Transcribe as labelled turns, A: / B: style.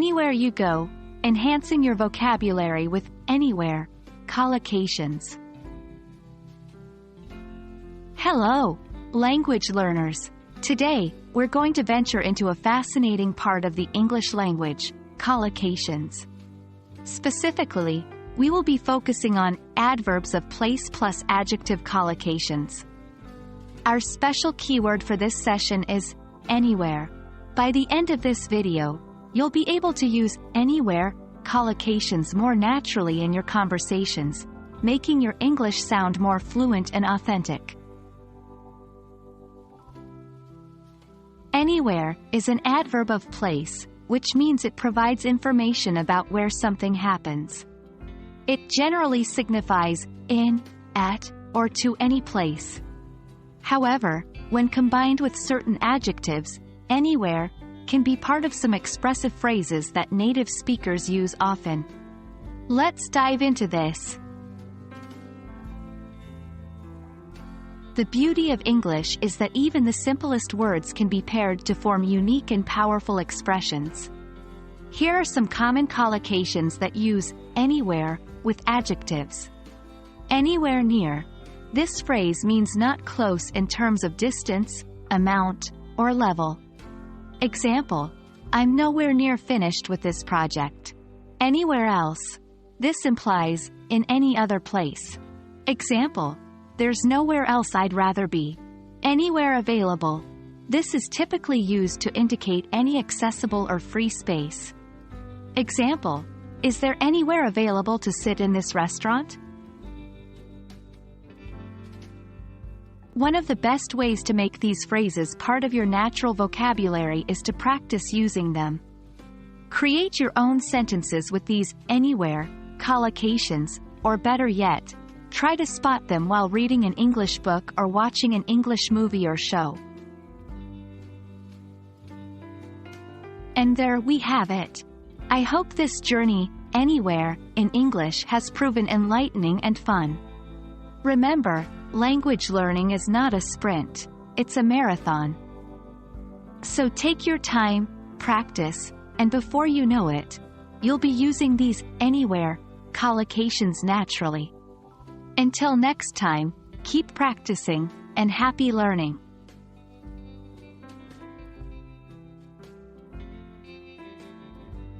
A: Anywhere you go, enhancing your vocabulary with Anywhere Collocations. Hello, language learners. Today, we're going to venture into a fascinating part of the English language, collocations. Specifically, we will be focusing on adverbs of place plus adjective collocations. Our special keyword for this session is anywhere. By the end of this video, you'll be able to use anywhere collocations more naturally in your conversations, making your English sound more fluent and authentic. Anywhere is an adverb of place, which means it provides information about where something happens. It generally signifies in, at, or to any place. However, when combined with certain adjectives, anywhere can be part of some expressive phrases that native speakers use often. Let's dive into this. The beauty of English is that even the simplest words can be paired to form unique and powerful expressions. Here are some common collocations that use anywhere with adjectives. Anywhere near. This phrase means not close in terms of distance, amount, or level. Example: I'm nowhere near finished with this project. Anywhere else. This implies in any other place. Example: there's nowhere else I'd rather be. Anywhere available. This is typically used to indicate any accessible or free space. Example: is there anywhere available to sit in this restaurant? One of the best ways to make these phrases part of your natural vocabulary is to practice using them. Create your own sentences with these anywhere collocations, or better yet, try to spot them while reading an English book or watching an English movie or show. And there we have it. I hope this journey, anywhere, in English has proven enlightening and fun. Remember, language learning is not a sprint, it's a marathon. So take your time, practice, and before you know it, you'll be using these anywhere collocations naturally. Until next time, keep practicing, and happy learning.